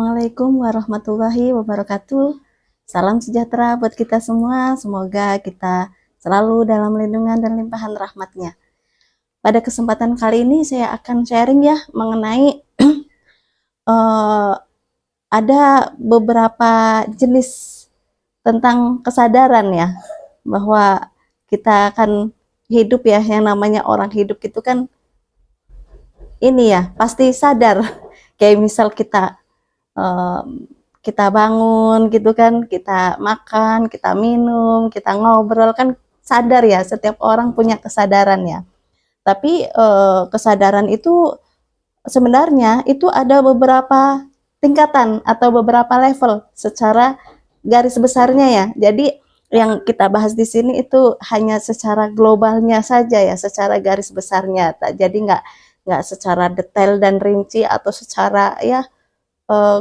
Assalamualaikum warahmatullahi wabarakatuh. Salam sejahtera buat kita semua. Semoga kita selalu dalam lindungan dan limpahan rahmatnya. Pada kesempatan kali ini saya akan sharing ya mengenai eh, ada beberapa jenis tentang kesadaran ya, bahwa kita akan hidup ya, yang namanya orang hidup itu kan ini ya pasti sadar. Kayak misal eh, kita bangun gitu kan, kita makan, kita minum, kita ngobrol kan sadar ya, setiap orang punya kesadaran ya. Tapi kesadaran itu sebenarnya itu ada beberapa tingkatan atau beberapa level secara garis besarnya ya. Jadi yang kita bahas di sini itu hanya secara globalnya saja ya, secara garis besarnya. Jadi nggak secara detail dan rinci atau secara ya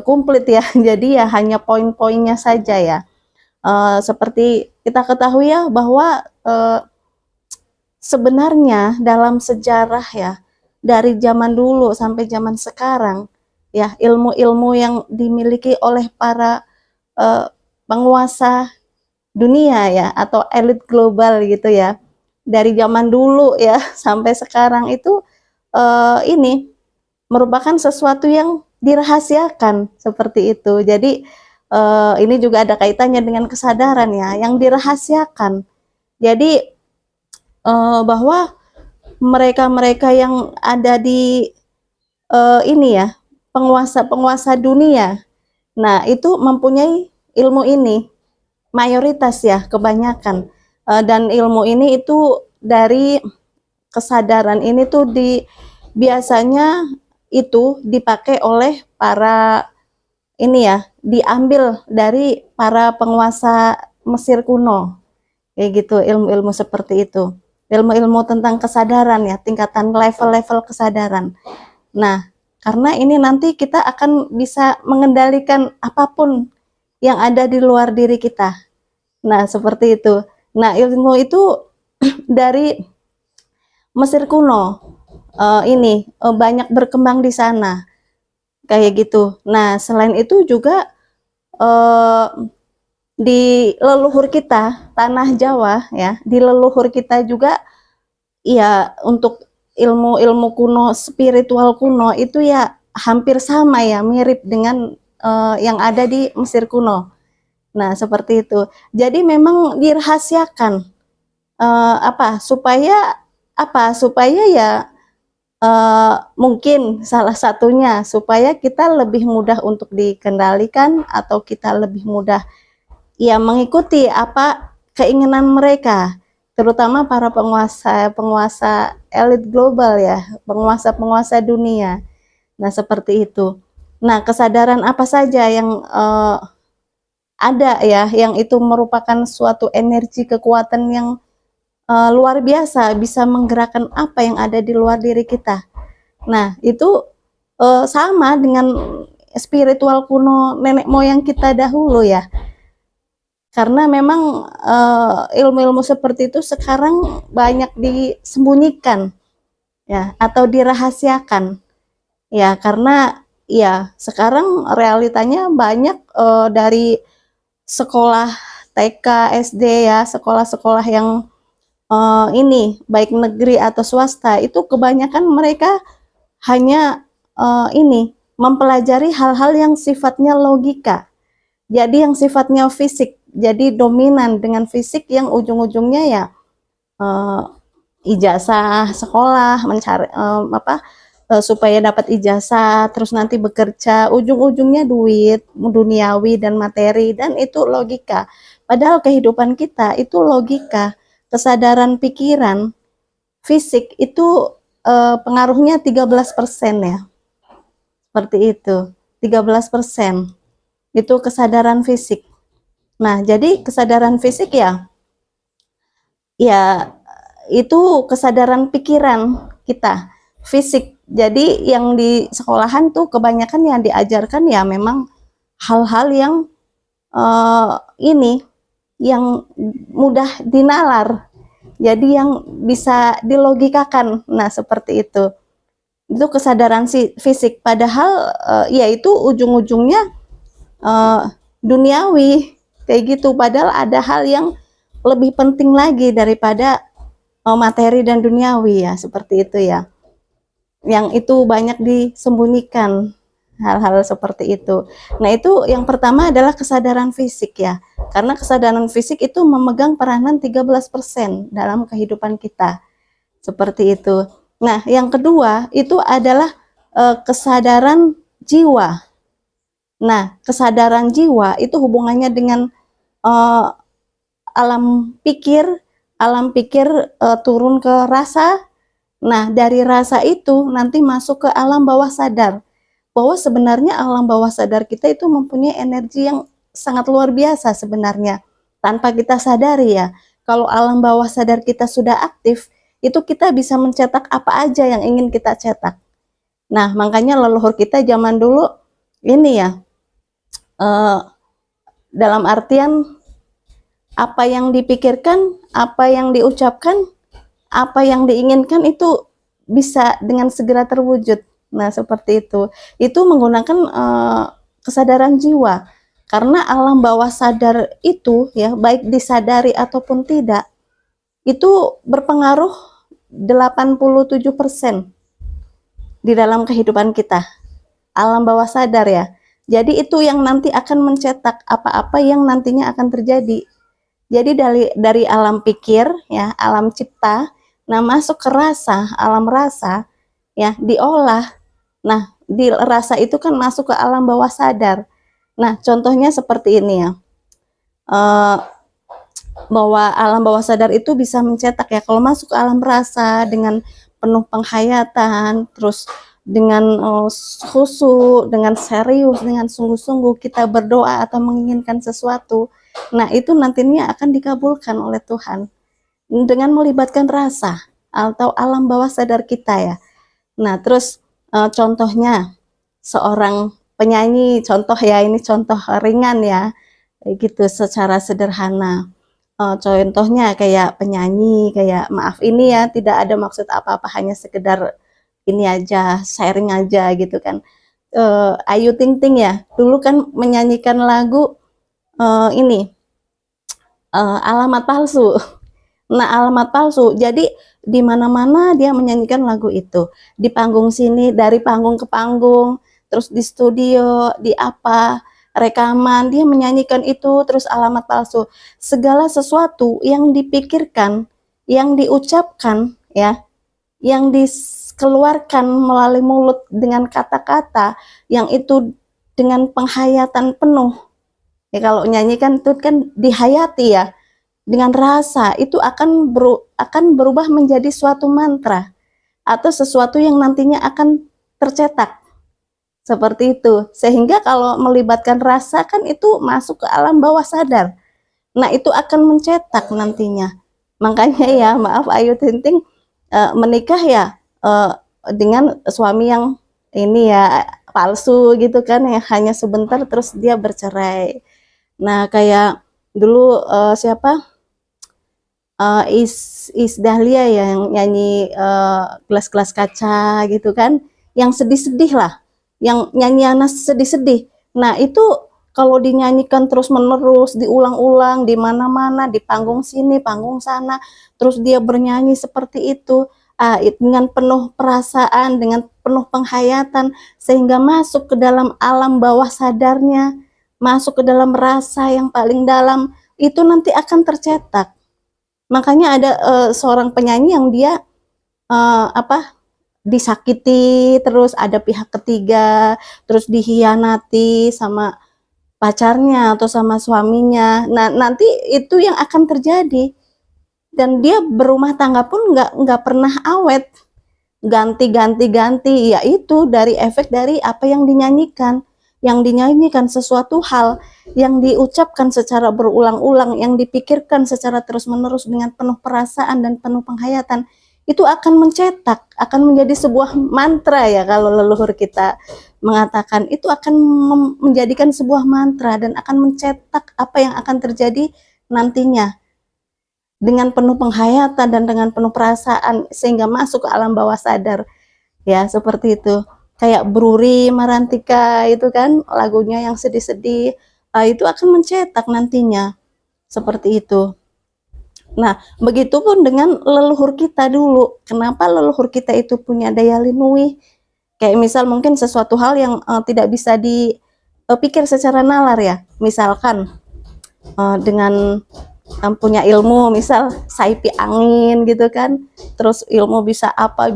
komplit ya. Jadi ya hanya poin-poinnya saja ya. Seperti kita ketahui ya bahwa sebenarnya dalam sejarah ya, dari zaman dulu sampai zaman sekarang ya, ilmu-ilmu yang dimiliki oleh para penguasa dunia ya atau elit global gitu ya, dari zaman dulu ya sampai sekarang itu ini merupakan sesuatu yang dirahasiakan seperti itu. Jadi ini juga ada kaitannya dengan kesadaran ya, yang dirahasiakan. Jadi bahwa mereka-mereka yang ada di ini ya, penguasa-penguasa dunia, nah itu mempunyai ilmu ini, mayoritas ya, kebanyakan. Dan ilmu ini itu dari kesadaran ini tuh biasanya itu dipakai oleh para ini ya, diambil dari para penguasa Mesir kuno, kayak gitu, ilmu-ilmu seperti itu, ilmu-ilmu tentang kesadaran ya, tingkatan level-level kesadaran. Nah, karena ini nanti kita akan bisa mengendalikan apapun yang ada di luar diri kita. Nah, seperti itu. Nah, ilmu itu dari Mesir kuno ini banyak berkembang di sana, kayak gitu. Nah, selain itu juga eh, di leluhur kita, tanah Jawa ya, di leluhur kita juga ya, untuk ilmu-ilmu kuno, spiritual kuno itu ya hampir sama ya, mirip dengan yang ada di Mesir kuno. Nah, seperti itu. Jadi memang dirahasiakan supaya ya mungkin salah satunya supaya kita lebih mudah untuk dikendalikan, atau kita lebih mudah ya mengikuti apa keinginan mereka, terutama para penguasa elit global ya, penguasa-penguasa dunia. Nah, seperti itu. Nah, kesadaran apa saja yang ada ya, yang itu merupakan suatu energi kekuatan yang luar biasa, bisa menggerakkan apa yang ada di luar diri kita. Nah, itu sama dengan spiritual kuno nenek moyang kita dahulu ya. Karena memang ilmu-ilmu seperti itu sekarang banyak disembunyikan ya, atau dirahasiakan ya, karena ya sekarang realitanya banyak dari sekolah TK, SD ya, sekolah-sekolah yang ini baik negeri atau swasta, itu kebanyakan mereka hanya ini mempelajari hal-hal yang sifatnya logika. Jadi yang sifatnya fisik, jadi dominan dengan fisik yang ujung-ujungnya ya eh, ijazah sekolah, mencari supaya dapat ijazah, terus nanti bekerja, ujung-ujungnya duit, duniawi dan materi, dan itu logika. Padahal kehidupan kita itu logika, kesadaran pikiran, fisik itu pengaruhnya 13% ya. Seperti itu. 13% itu kesadaran fisik. Nah, jadi kesadaran fisik ya itu kesadaran pikiran kita, fisik. Jadi yang di sekolahan tuh kebanyakan yang diajarkan ya memang hal-hal yang ini yang mudah dinalar. Jadi yang bisa dilogikakan. Nah, seperti itu. Itu kesadaran fisik, padahal ya itu ujung-ujungnya duniawi kayak gitu, padahal ada hal yang lebih penting lagi daripada materi dan duniawi ya, seperti itu ya, yang itu banyak disembunyikan hal-hal seperti itu. Nah, itu yang pertama adalah kesadaran fisik ya, karena kesadaran fisik itu memegang peranan 13% dalam kehidupan kita, seperti itu. Nah, yang kedua itu adalah kesadaran jiwa. Nah, kesadaran jiwa itu hubungannya dengan uh, alam pikir, turun ke rasa. Nah, dari rasa itu nanti masuk ke alam bawah sadar. Bahwa sebenarnya alam bawah sadar kita itu mempunyai energi yang sangat luar biasa sebenarnya. Tanpa kita sadari ya. Kalau alam bawah sadar kita sudah aktif, itu kita bisa mencetak apa aja yang ingin kita cetak. Nah, makanya leluhur kita zaman dulu ini ya, dalam artian apa yang dipikirkan, apa yang diucapkan, apa yang diinginkan itu bisa dengan segera terwujud. Nah, seperti itu. Itu menggunakan kesadaran jiwa. Karena alam bawah sadar itu ya, baik disadari ataupun tidak, itu berpengaruh 87% di dalam kehidupan kita. Alam bawah sadar ya. Jadi itu yang nanti akan mencetak apa-apa yang nantinya akan terjadi. Jadi dari alam pikir ya, alam cipta, nah masuk ke rasa, alam rasa ya, diolah. Nah, di rasa itu kan masuk ke alam bawah sadar. Nah, contohnya seperti ini ya. Bahwa alam bawah sadar itu bisa mencetak ya, kalau masuk ke alam rasa dengan penuh penghayatan, terus dengan khusyuk, dengan serius, dengan sungguh-sungguh kita berdoa atau menginginkan sesuatu. Nah, itu nantinya akan dikabulkan oleh Tuhan dengan melibatkan rasa atau alam bawah sadar kita ya. Nah, terus contohnya seorang penyanyi, contoh ya, ini contoh ringan ya, gitu secara sederhana. Contohnya kayak penyanyi, kayak maaf ini ya, tidak ada maksud apa-apa, hanya sekedar ini aja, sharing aja gitu kan. Ayu Ting Ting ya, dulu kan menyanyikan lagu ini alamat palsu. Nah, alamat palsu. Jadi di mana-mana dia menyanyikan lagu itu. Di panggung sini, dari panggung ke panggung, terus di studio, di apa, rekaman, dia menyanyikan itu, terus alamat palsu. Segala sesuatu yang dipikirkan, yang diucapkan, ya, yang dikeluarkan melalui mulut dengan kata-kata, yang itu dengan penghayatan penuh. Ya, kalau nyanyikan itu kan dihayati ya, dengan rasa, itu akan berubah menjadi suatu mantra atau sesuatu yang nantinya akan tercetak seperti itu. Sehingga kalau melibatkan rasa kan itu masuk ke alam bawah sadar. Nah, itu akan mencetak nantinya. Makanya ya, maaf Ayu Ting Ting menikah ya dengan suami yang ini ya palsu gitu kan, yang hanya sebentar terus dia bercerai. Nah, kayak dulu siapa? Is Dahlia yang nyanyi gelas-gelas kaca gitu kan, yang sedih-sedih lah, yang nyanyian sedih-sedih. Nah, itu kalau dinyanyikan terus-menerus, diulang-ulang di mana-mana, di panggung sini, panggung sana, terus dia bernyanyi seperti itu, dengan penuh perasaan, dengan penuh penghayatan, sehingga masuk ke dalam alam bawah sadarnya, masuk ke dalam rasa yang paling dalam, itu nanti akan tercetak. Makanya ada seorang penyanyi yang dia disakiti, terus ada pihak ketiga, terus dihianati sama pacarnya atau sama suaminya. Nah, nanti itu yang akan terjadi. Dan dia berumah tangga pun nggak pernah awet, ganti-ganti, yaitu dari efek dari apa yang dinyanyikan. Yang dinyanyikan sesuatu hal yang diucapkan secara berulang-ulang, yang dipikirkan secara terus-menerus dengan penuh perasaan dan penuh penghayatan, itu akan mencetak, akan menjadi sebuah mantra ya, kalau leluhur kita mengatakan itu akan menjadikan sebuah mantra dan akan mencetak apa yang akan terjadi nantinya dengan penuh penghayatan dan dengan penuh perasaan, sehingga masuk ke alam bawah sadar. ya seperti itu. Kayak Bruri Marantika itu kan lagunya yang sedih-sedih, itu akan mencetak nantinya seperti itu. Nah, begitupun dengan leluhur kita dulu. Kenapa leluhur kita itu punya daya linui? Kayak misal mungkin sesuatu hal yang tidak bisa dipikir secara nalar ya. Misalkan dengan punya ilmu, misal saipi angin gitu kan. Terus ilmu bisa apa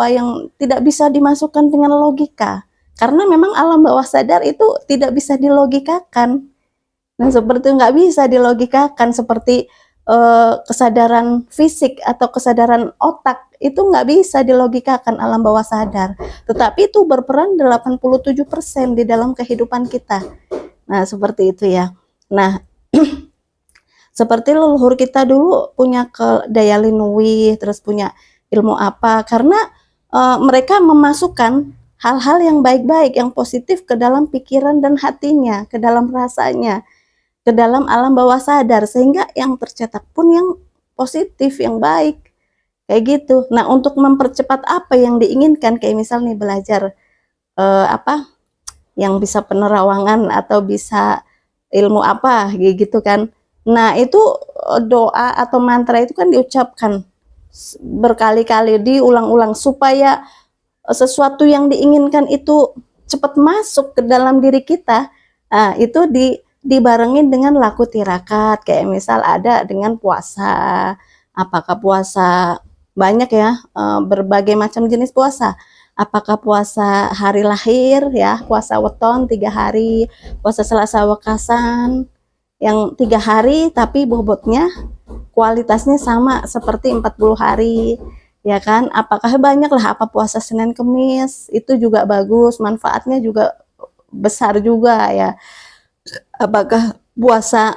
yang tidak bisa dimasukkan dengan logika. Karena memang alam bawah sadar itu tidak bisa dilogikakan. Nah, seperti nggak bisa dilogikakan seperti kesadaran fisik atau kesadaran otak itu nggak bisa dilogikakan alam bawah sadar. Tetapi itu berperan 87% di dalam kehidupan kita. Nah, seperti itu ya. Nah, seperti leluhur kita dulu punya daya linui, terus punya ilmu apa, karena mereka memasukkan hal-hal yang baik-baik, yang positif ke dalam pikiran dan hatinya, ke dalam rasanya, ke dalam alam bawah sadar, sehingga yang tercetak pun yang positif, yang baik, kayak gitu. Nah, untuk mempercepat apa yang diinginkan, kayak misal nih belajar apa yang bisa penerawangan atau bisa ilmu apa gitu kan. Nah, itu doa atau mantra itu kan diucapkan berkali-kali, diulang-ulang supaya sesuatu yang diinginkan itu cepat masuk ke dalam diri kita. Nah, itu dibarengin dengan laku tirakat, kayak misal ada dengan puasa. Apakah puasa banyak ya, berbagai macam jenis puasa. Apakah puasa hari lahir ya, puasa weton 3 hari, puasa Selasa Wekasan yang 3 hari tapi bobotnya kualitasnya sama seperti 40 hari ya kan. Apakah banyak lah, apa puasa Senin Kemis itu juga bagus, manfaatnya juga besar juga ya. Apakah puasa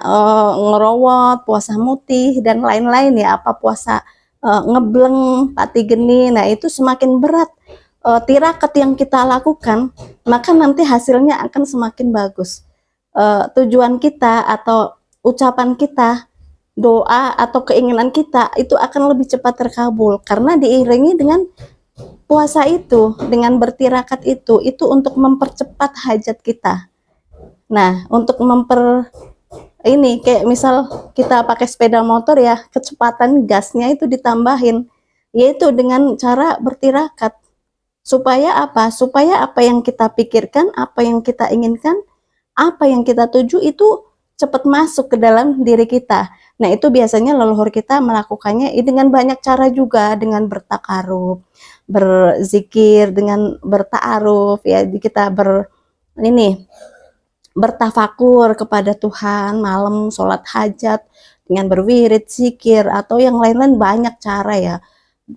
ngerowot, puasa mutih dan lain-lain ya, apa puasa ngebleng, pati geni. Nah, itu semakin berat tirakat yang kita lakukan, maka nanti hasilnya akan semakin bagus. Tujuan kita atau ucapan kita, doa atau keinginan kita itu akan lebih cepat terkabul karena diiringi dengan puasa itu, dengan bertirakat itu untuk mempercepat hajat kita. Nah, untuk ini kayak misal kita pakai sepeda motor ya, kecepatan gasnya itu ditambahin, yaitu dengan cara bertirakat. Supaya apa? Supaya apa yang kita pikirkan, apa yang kita inginkan, apa yang kita tuju itu cepat masuk ke dalam diri kita. Nah, itu biasanya leluhur kita melakukannya dengan banyak cara juga, dengan bertakarub, berzikir, dengan bertaaruf ya, kita bertafakur kepada Tuhan malam sholat hajat dengan berwirid, zikir atau yang lain-lain, banyak cara ya.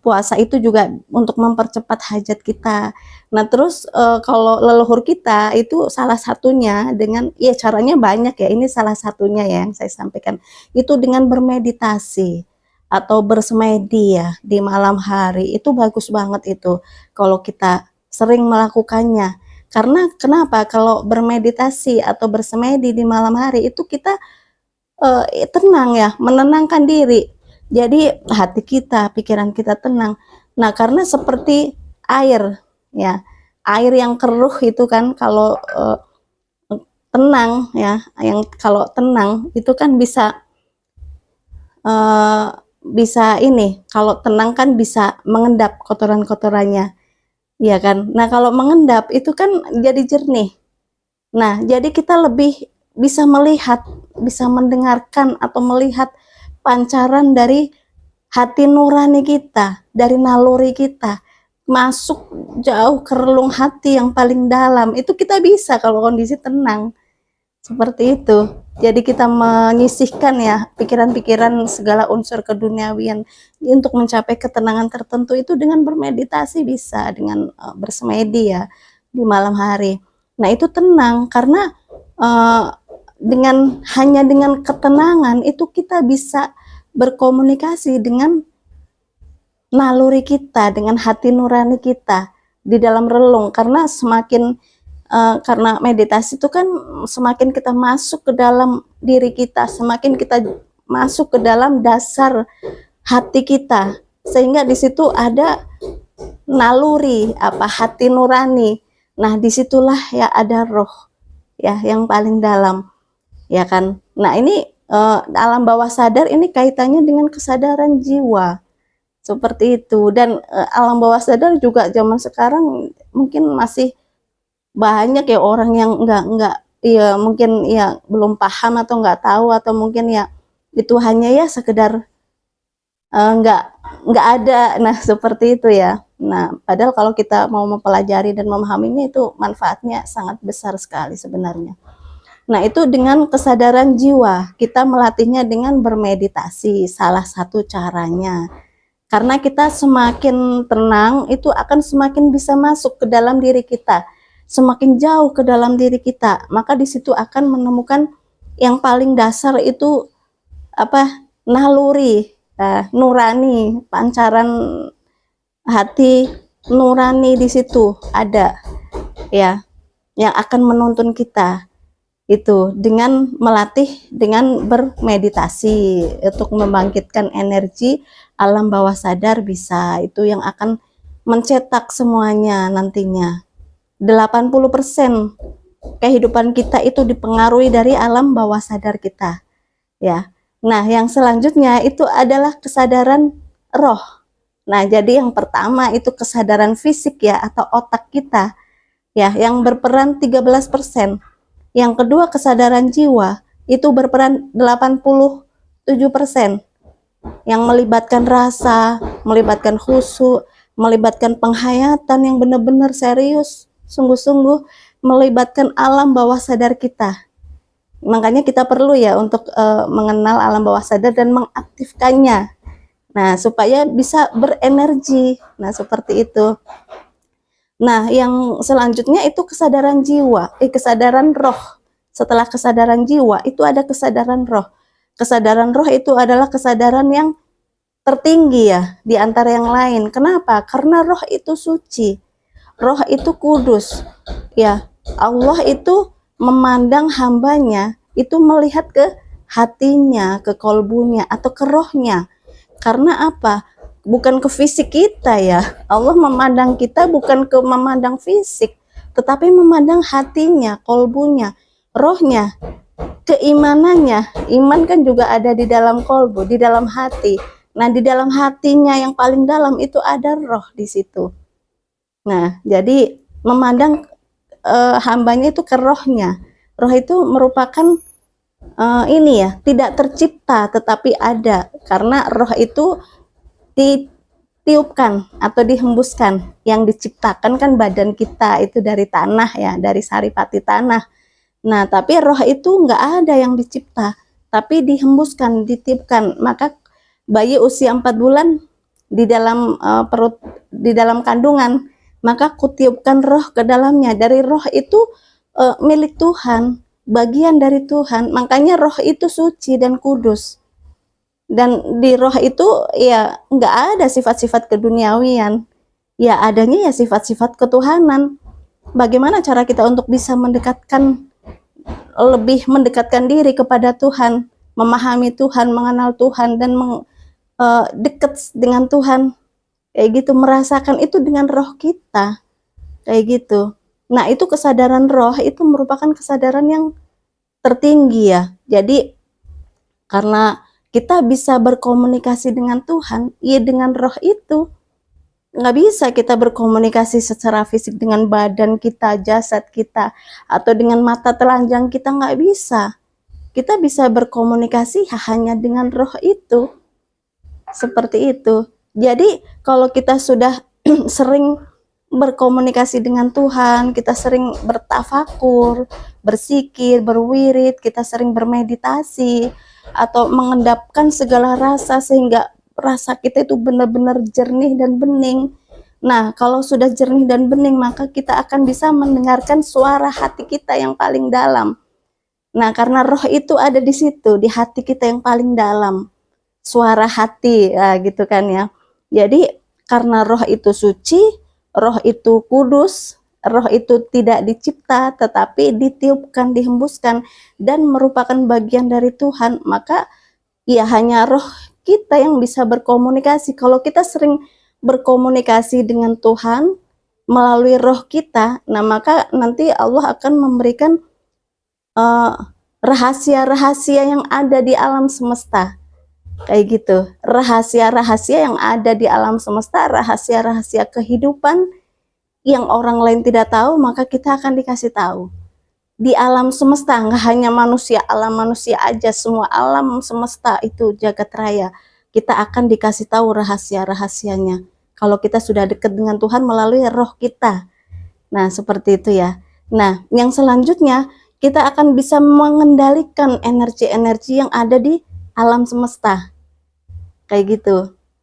Puasa itu juga untuk mempercepat hajat kita. Nah, terus kalau leluhur kita itu salah satunya dengan ya caranya banyak ya. Ini salah satunya ya yang saya sampaikan. Itu dengan bermeditasi atau bersemedi ya di malam hari. Itu bagus banget itu kalau kita sering melakukannya. Karena kenapa? Kalau bermeditasi atau bersemedi di malam hari itu kita tenang ya, menenangkan diri. Jadi hati kita, pikiran kita tenang. Nah, karena seperti air ya, air yang keruh itu kan kalau tenang ya, yang kalau tenang itu kan bisa ini, kalau tenang kan bisa mengendap kotoran-kotorannya, ya kan. Nah, kalau mengendap itu kan jadi jernih. Nah, jadi kita lebih bisa melihat, bisa mendengarkan atau melihat pancaran dari hati nurani kita, dari naluri kita, masuk jauh ke relung hati yang paling dalam. Itu kita bisa kalau kondisi tenang. Seperti itu. Jadi kita menyisihkan ya pikiran-pikiran segala unsur keduniawian untuk mencapai ketenangan tertentu itu dengan bermeditasi bisa, dengan bersemedi ya di malam hari. Nah, itu tenang karena hanya dengan ketenangan itu kita bisa berkomunikasi dengan naluri kita, dengan hati nurani kita di dalam relung. Karena karena meditasi itu kan semakin kita masuk ke dalam diri kita, semakin kita masuk ke dalam dasar hati kita, sehingga di situ ada naluri, hati nurani. Nah, disitulah ya ada roh ya yang paling dalam, ya kan. Nah, ini alam bawah sadar ini kaitannya dengan kesadaran jiwa seperti itu. Dan alam bawah sadar juga zaman sekarang mungkin masih banyak ya orang yang nggak ya mungkin ya belum paham atau nggak tahu, atau mungkin ya itu hanya ya sekedar nggak ada. Nah, seperti itu ya. Nah, padahal kalau kita mau mempelajari dan memahaminya itu manfaatnya sangat besar sekali sebenarnya. Nah, itu dengan kesadaran jiwa, kita melatihnya dengan bermeditasi, salah satu caranya. Karena kita semakin tenang, itu akan semakin bisa masuk ke dalam diri kita, semakin jauh ke dalam diri kita, maka di situ akan menemukan yang paling dasar itu naluri, nurani, pancaran hati nurani di situ ada ya, yang akan menuntun kita itu dengan melatih dengan bermeditasi untuk membangkitkan energi alam bawah sadar. Bisa itu yang akan mencetak semuanya nantinya. 80% kehidupan kita itu dipengaruhi dari alam bawah sadar kita ya. Nah, yang selanjutnya itu adalah kesadaran roh. Nah, jadi yang pertama itu kesadaran fisik ya, atau otak kita ya, yang berperan 13%. Yang kedua kesadaran jiwa itu berperan 87%, yang melibatkan rasa, melibatkan khusyuk, melibatkan penghayatan yang benar-benar serius, sungguh-sungguh, melibatkan alam bawah sadar kita. Makanya kita perlu ya untuk mengenal alam bawah sadar dan mengaktifkannya. Nah, supaya bisa berenergi. Nah, seperti itu. Nah, yang selanjutnya itu kesadaran jiwa, kesadaran roh. Setelah kesadaran jiwa, itu ada kesadaran roh. Kesadaran roh itu adalah kesadaran yang tertinggi ya, di antara yang lain. Kenapa? Karena roh itu suci. Roh itu kudus. Ya, Allah itu memandang hambanya, itu melihat ke hatinya, ke kolbunya, atau ke rohnya. Karena apa? Bukan ke fisik kita ya. Allah memandang kita bukan ke memandang fisik, tetapi memandang hatinya, kolbunya, rohnya, keimanannya. Iman kan juga ada di dalam kolbu, di dalam hati. Nah, di dalam hatinya yang paling dalam itu ada roh di situ. Nah, jadi memandang hambanya itu ke rohnya. Roh itu merupakan ini ya, tidak tercipta tetapi ada, karena roh itu ditiupkan atau dihembuskan. Yang diciptakan kan badan kita itu dari tanah ya, dari saripati tanah. Nah, tapi roh itu nggak ada yang dicipta, tapi dihembuskan, ditiupkan. Maka bayi usia 4 bulan di dalam perut, di dalam kandungan, maka kutiupkan roh ke dalamnya. Dari roh itu milik Tuhan, bagian dari Tuhan. Makanya roh itu suci dan kudus. Dan di roh itu ya nggak ada sifat-sifat keduniawian, ya adanya ya sifat-sifat ketuhanan. Bagaimana cara kita untuk bisa lebih mendekatkan diri kepada Tuhan, memahami Tuhan, mengenal Tuhan, dan dekat dengan Tuhan, kayak gitu, merasakan itu dengan roh kita, kayak gitu. Nah, itu kesadaran roh itu merupakan kesadaran yang tertinggi ya. Jadi karena kita bisa berkomunikasi dengan Tuhan, ya dengan roh itu. Nggak bisa kita berkomunikasi secara fisik dengan badan kita, jasad kita, atau dengan mata telanjang kita, nggak bisa. Kita bisa berkomunikasi hanya dengan roh itu. Seperti itu. Jadi kalau kita sudah sering berkomunikasi dengan Tuhan, kita sering bertafakur, berzikir, berwirid, kita sering bermeditasi, atau mengendapkan segala rasa sehingga rasa kita itu benar-benar jernih dan bening. Nah, kalau sudah jernih dan bening, maka kita akan bisa mendengarkan suara hati kita yang paling dalam. Nah, karena roh itu ada di situ, di hati kita yang paling dalam. Suara hati, ya, gitu kan ya. Jadi, karena roh itu suci, roh itu kudus, roh itu tidak dicipta, tetapi ditiupkan, dihembuskan, dan merupakan bagian dari Tuhan, maka ya hanya roh kita yang bisa berkomunikasi. Kalau kita sering berkomunikasi dengan Tuhan melalui roh kita, nah maka nanti Allah akan memberikan rahasia-rahasia yang ada di alam semesta. Kayak gitu, rahasia-rahasia yang ada di alam semesta, rahasia-rahasia kehidupan yang orang lain tidak tahu, maka kita akan dikasih tahu. Di alam semesta, nggak hanya manusia, alam manusia aja, semua alam semesta itu jagat raya, kita akan dikasih tahu rahasia-rahasianya kalau kita sudah dekat dengan Tuhan melalui roh kita. Nah, seperti itu ya. Nah, yang selanjutnya, kita akan bisa mengendalikan energi-energi yang ada di alam semesta. Kayak gitu.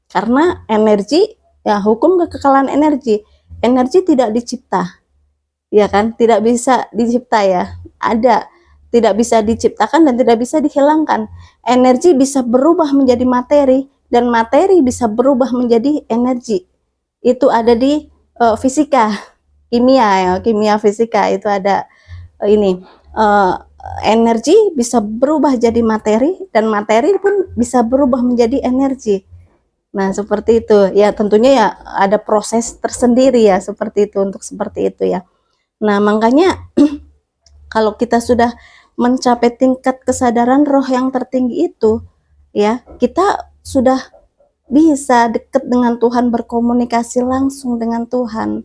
Karena energi, ya hukum kekekalan energi. Energi tidak dicipta. Ya kan, tidak bisa dicipta ya, ada, tidak bisa diciptakan dan tidak bisa dihilangkan. Energi bisa berubah menjadi materi dan materi bisa berubah menjadi energi. Itu ada di fisika, kimia ya, kimia fisika itu ada ini energi bisa berubah jadi materi dan materi pun bisa berubah menjadi energi. Nah, seperti itu ya, tentunya ya ada proses tersendiri ya seperti itu, untuk seperti itu ya. Nah, makanya kalau kita sudah mencapai tingkat kesadaran roh yang tertinggi itu, ya, kita sudah bisa dekat dengan Tuhan, berkomunikasi langsung dengan Tuhan.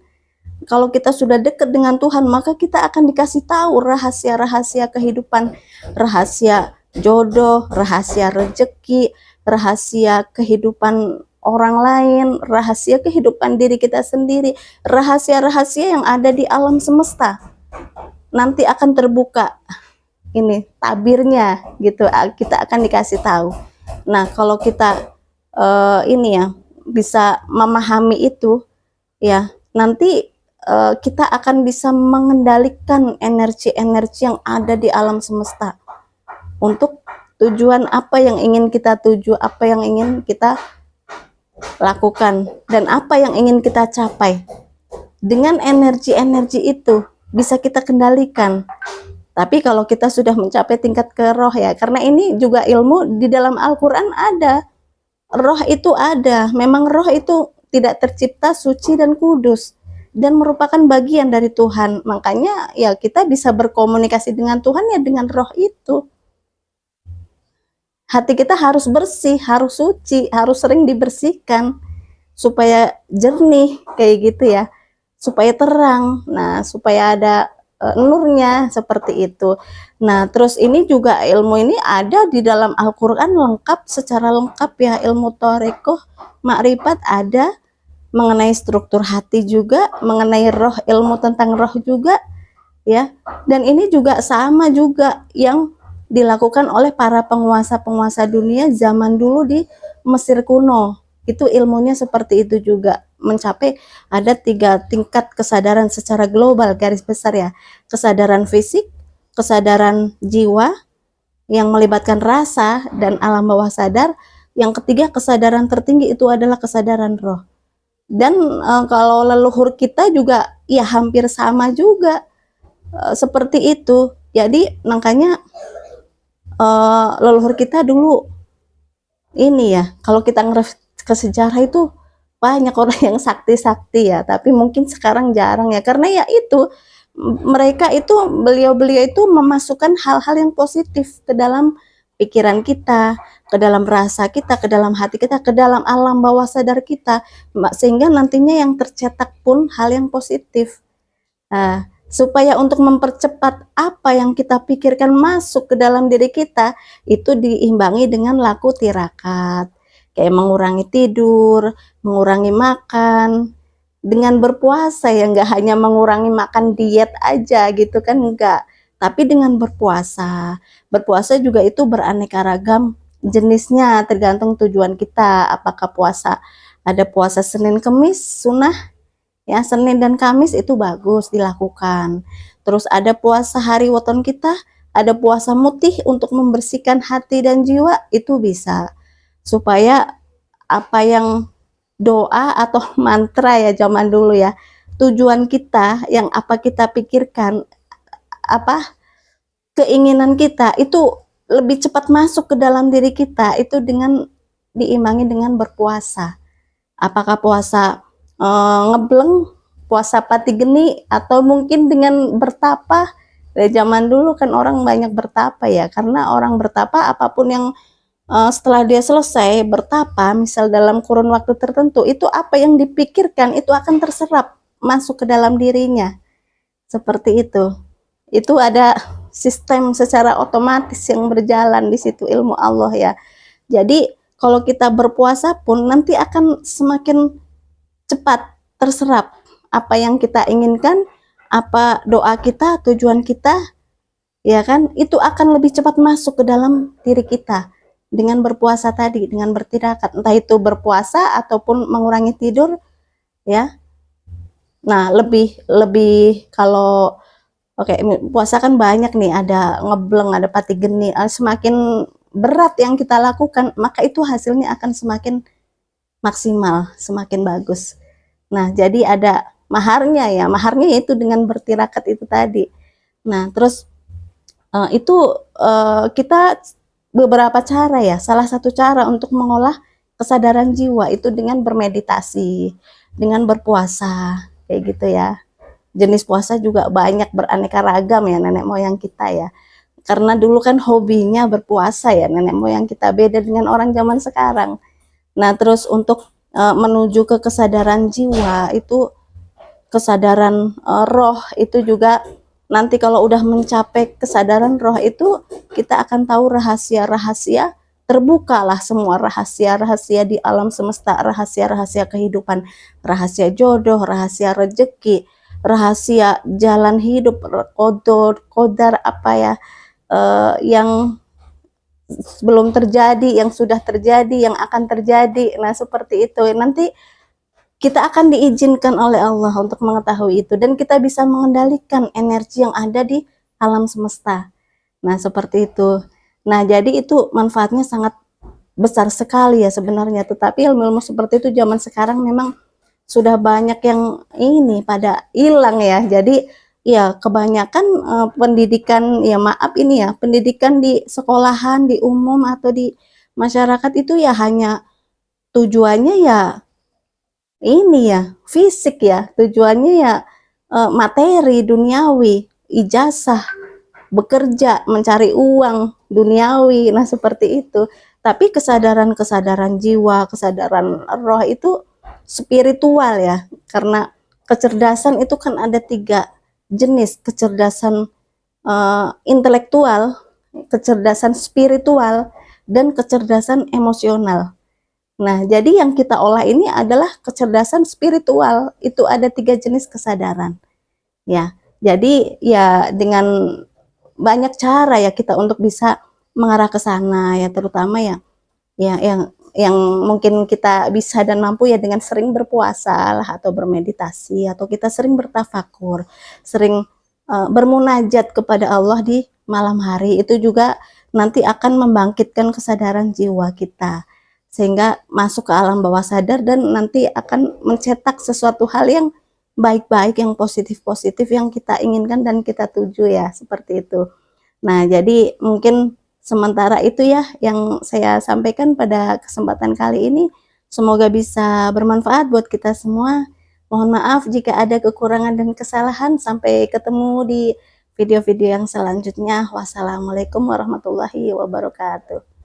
Kalau kita sudah dekat dengan Tuhan, maka kita akan dikasih tahu rahasia-rahasia kehidupan, rahasia jodoh, rahasia rezeki, rahasia kehidupan orang lain, rahasia kehidupan diri kita sendiri, rahasia-rahasia yang ada di alam semesta. Nanti akan terbuka ini tabirnya gitu, kita akan dikasih tahu. Nah, kalau kita ini ya bisa memahami itu ya, nanti kita akan bisa mengendalikan energi-energi yang ada di alam semesta untuk tujuan apa yang ingin kita tuju, apa yang ingin kita lakukan, dan apa yang ingin kita capai. Dengan energi-energi itu bisa kita kendalikan. Tapi kalau kita sudah mencapai tingkat ke roh ya, karena ini juga ilmu di dalam Al-Quran ada. Roh itu ada, memang roh itu tidak tercipta suci dan kudus dan merupakan bagian dari Tuhan. Makanya ya kita bisa berkomunikasi dengan Tuhan ya dengan roh itu. Hati kita harus bersih, harus suci, harus sering dibersihkan supaya jernih kayak gitu ya, supaya terang. Nah, supaya ada nurnya seperti itu. Nah, terus ini juga ilmu ini ada di dalam Al-Qur'an lengkap, secara lengkap ya, ilmu Thariqah, Ma'rifat ada, mengenai struktur hati juga, mengenai roh, ilmu tentang roh juga ya. Dan ini juga sama juga yang dilakukan oleh para penguasa-penguasa dunia zaman dulu di Mesir kuno. Itu ilmunya seperti itu juga, mencapai ada 3 tingkat kesadaran secara global garis besar ya. Kesadaran fisik, kesadaran jiwa yang melibatkan rasa dan alam bawah sadar. Yang ketiga, kesadaran tertinggi itu adalah kesadaran roh. Dan kalau leluhur kita juga ya hampir sama juga seperti itu. Jadi makanya leluhur kita dulu ini ya, kalau kita ngeref ke sejarah itu banyak orang yang sakti-sakti ya, tapi mungkin sekarang jarang ya, karena ya itu mereka itu, beliau-beliau itu memasukkan hal-hal yang positif ke dalam pikiran kita, ke dalam rasa kita, ke dalam hati kita, ke dalam alam bawah sadar kita, sehingga nantinya yang tercetak pun hal yang positif. Nah, supaya untuk mempercepat apa yang kita pikirkan masuk ke dalam diri kita, itu diimbangi dengan laku tirakat, kayak mengurangi tidur, mengurangi makan, dengan berpuasa ya, nggak hanya mengurangi makan diet aja gitu kan, enggak, tapi dengan berpuasa. Berpuasa juga itu beraneka ragam jenisnya, tergantung tujuan kita. Apakah puasa, ada puasa Senin Kemis sunnah ya, Senin dan Kamis itu bagus dilakukan. Terus ada puasa hari weton kita, ada puasa mutih untuk membersihkan hati dan jiwa, itu bisa. Supaya apa yang doa atau mantra ya zaman dulu ya, tujuan kita yang apa kita pikirkan, apa keinginan kita itu lebih cepat masuk ke dalam diri kita, itu dengan diimbangi dengan berpuasa. Apakah puasa ngebleng, puasa pati geni, atau mungkin dengan bertapa. Dari zaman dulu kan orang banyak bertapa ya, karena orang bertapa apapun yang setelah dia selesai bertapa, misal dalam kurun waktu tertentu, itu apa yang dipikirkan itu akan terserap masuk ke dalam dirinya. Seperti itu. Itu ada sistem secara otomatis yang berjalan di situ, ilmu Allah ya. Jadi kalau kita berpuasa pun nanti akan semakin cepat terserap apa yang kita inginkan, apa doa kita, tujuan kita, ya kan, itu akan lebih cepat masuk ke dalam diri kita dengan berpuasa tadi, dengan bertirakat, entah itu berpuasa ataupun mengurangi tidur ya. Nah, lebih kalau oke, puasa kan banyak nih, ada ngebleng, ada pati geni. Semakin berat yang kita lakukan, maka itu hasilnya akan semakin maksimal, semakin bagus. Nah, jadi ada maharnya ya, maharnya yaitu dengan bertirakat itu tadi. Nah, terus itu kita beberapa cara ya. Salah satu cara untuk mengolah kesadaran jiwa itu dengan bermeditasi, dengan berpuasa, kayak gitu ya. Jenis puasa juga banyak, beraneka ragam ya nenek moyang kita ya. Karena dulu kan hobinya berpuasa ya nenek moyang kita, beda dengan orang zaman sekarang. Nah, terus untuk menuju ke kesadaran jiwa itu, kesadaran roh itu juga nanti kalau udah mencapai kesadaran roh itu kita akan tahu rahasia-rahasia, terbukalah semua rahasia-rahasia di alam semesta, rahasia-rahasia kehidupan, rahasia jodoh, rahasia rejeki, rahasia jalan hidup, kodar apa ya, yang belum terjadi, yang sudah terjadi, yang akan terjadi. Nah, seperti itu. Nanti kita akan diizinkan oleh Allah untuk mengetahui itu, dan kita bisa mengendalikan energi yang ada di alam semesta. Nah, seperti itu. Nah, jadi itu manfaatnya sangat besar sekali ya sebenarnya. Tetapi ilmu-ilmu seperti itu zaman sekarang memang sudah banyak yang ini pada hilang ya. Jadi ya kebanyakan pendidikan, ya maaf ini ya, pendidikan di sekolahan, di umum atau di masyarakat itu ya hanya tujuannya ya ini ya fisik ya, tujuannya ya materi duniawi, ijazah, bekerja, mencari uang duniawi. Nah, seperti itu. Tapi kesadaran-kesadaran jiwa, kesadaran roh itu spiritual ya, karena kecerdasan itu kan ada 3 jenis, kecerdasan intelektual, kecerdasan spiritual, dan kecerdasan emosional. Nah, jadi yang kita olah ini adalah kecerdasan spiritual. Itu ada 3 jenis kesadaran. Ya, jadi ya dengan banyak cara ya kita untuk bisa mengarah ke sana ya, terutama ya, yang mungkin kita bisa dan mampu ya dengan sering berpuasa lah, atau bermeditasi, atau kita sering bertafakur, sering bermunajat kepada Allah di malam hari. Itu juga nanti akan membangkitkan kesadaran jiwa kita, sehingga masuk ke alam bawah sadar dan nanti akan mencetak sesuatu hal yang baik-baik, yang positif-positif yang kita inginkan dan kita tuju ya, seperti itu. Nah, jadi mungkin sementara itu ya yang saya sampaikan pada kesempatan kali ini. Semoga bisa bermanfaat buat kita semua. Mohon maaf jika ada kekurangan dan kesalahan. Sampai ketemu di video-video yang selanjutnya. Wassalamualaikum warahmatullahi wabarakatuh.